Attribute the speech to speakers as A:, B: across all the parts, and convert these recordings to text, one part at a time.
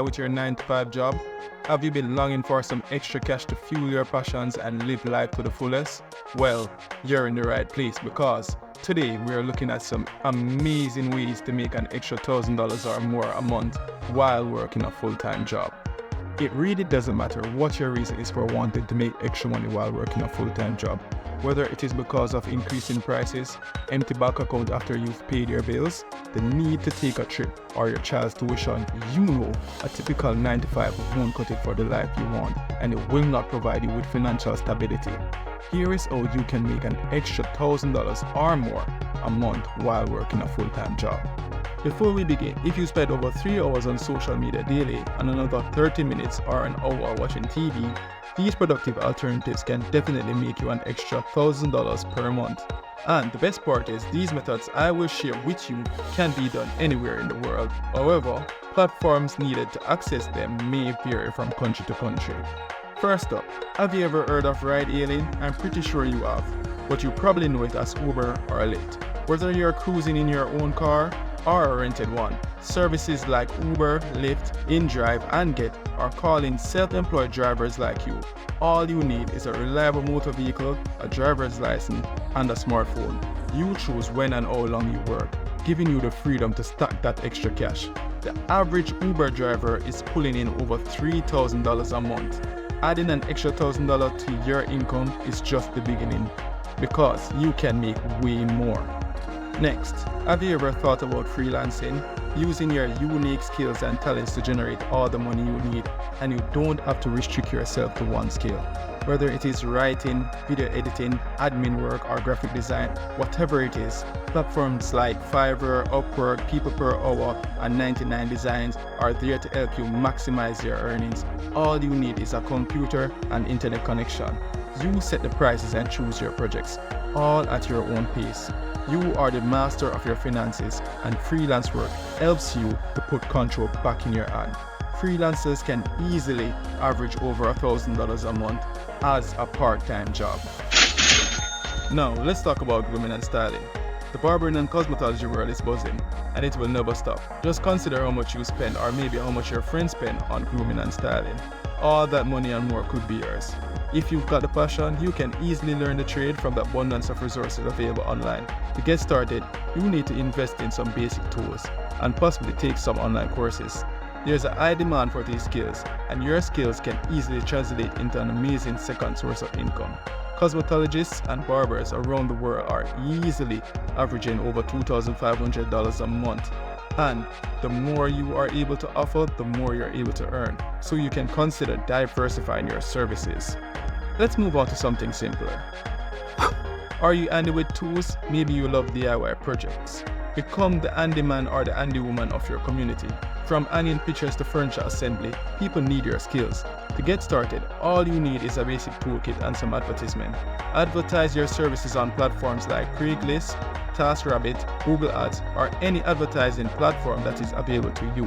A: with your 9-to-5 job? Have you been longing for some extra cash to fuel your passions and live life to the fullest? Well, you're in the right place because today we are looking at some amazing ways to make an extra $1,000 or more a month while working a full-time job. It really doesn't matter what your reason is for wanting to make extra money while working a full-time job. Whether it is because of increasing prices, empty bank account after you've paid your bills, the need to take a trip, or your child's tuition, you know a typical 9-to-5 won't cut it for the life you want, and it will not provide you with financial stability. Here is how you can make an extra $1,000 or more a month while working a full-time job. Before we begin, if you spend over 3 hours on social media daily and another 30 minutes or an hour watching TV, these productive alternatives can definitely make you an extra $1,000 per month. And the best part is, these methods I will share with you can be done anywhere in the world. However, platforms needed to access them may vary from country to country. First up, have you ever heard of ride-hailing? I'm pretty sure you have, but you probably know it as Uber or Lyft. Whether you're cruising in your own car or a rented one, services like Uber, Lyft, InDrive, and Gett are calling self-employed drivers like you. All you need is a reliable motor vehicle, a driver's license, and a smartphone. You choose when and how long you work, giving you the freedom to stack that extra cash. The average Uber driver is pulling in over $3,000 a month. Adding an extra $1,000 to your income is just the beginning, because you can make way more. Next, have you ever thought about freelancing? Using your unique skills and talents to generate all the money you need, and you don't have to restrict yourself to one skill. Whether it is writing, video editing, admin work, or graphic design, whatever it is, platforms like Fiverr, Upwork, People Per Hour, and 99 Designs are there to help you maximize your earnings. All you need is a computer and internet connection. You set the prices and choose your projects, all at your own pace. You are the master of your finances, and freelance work helps you to put control back in your hand. Freelancers can easily average over $1,000 a month as a part-time job. Now, let's talk about grooming and styling. The barbering and cosmetology world is buzzing, and it will never stop. Just consider how much you spend, or maybe how much your friends spend, on grooming and styling. All that money and more could be yours. If you've got the passion, you can easily learn the trade from the abundance of resources available online. To get started, you need to invest in some basic tools and possibly take some online courses. There's a high demand for these skills, and your skills can easily translate into an amazing second source of income. Cosmetologists and barbers around the world are easily averaging over $2,500 a month. And the more you are able to offer, the more you're able to earn. So you can consider diversifying your services. Let's move on to something simpler. Are you handy with tools? Maybe you love DIY projects. Become the handyman or the handywoman of your community. From hanging pictures to furniture assembly, people need your skills. To get started, all you need is a basic toolkit and some advertisement. Advertise your services on platforms like Craigslist, TaskRabbit, Google Ads, or any advertising platform that is available to you.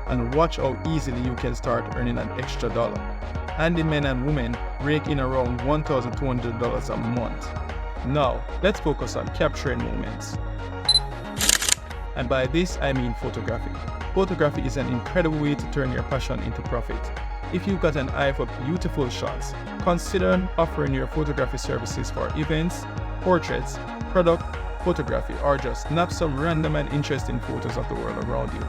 A: And watch how easily you can start earning an extra dollar. Handymen and women rake in around $1,200 a month. Now, let's focus on capturing moments. And by this, I mean photography. Photography is an incredible way to turn your passion into profit. If you've got an eye for beautiful shots, consider offering your photography services for events, portraits, product photography, or just snap some random and interesting photos of the world around you.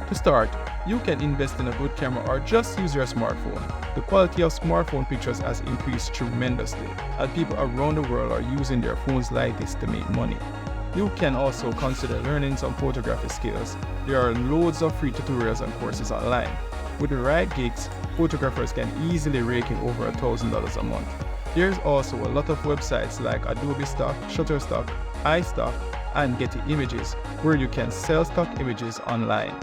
A: To start, you can invest in a good camera or just use your smartphone. The quality of smartphone pictures has increased tremendously, and people around the world are using their phones like this to make money. You can also consider learning some photography skills. There are loads of free tutorials and courses online. With the right gigs, photographers can easily rake in over $1,000 a month. There's also a lot of websites like Adobe Stock, Shutterstock, iStock, and Getty Images, where you can sell stock images online.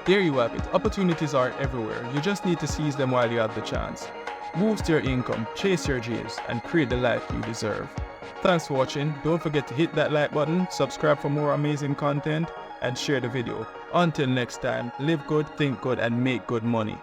A: There you have it. Opportunities are everywhere. You just need to seize them while you have the chance. Boost your income, chase your dreams, and create the life you deserve. Thanks for watching. Don't forget to hit that like button, subscribe for more amazing content, and share the video. Until next time, live good, think good, and make good money.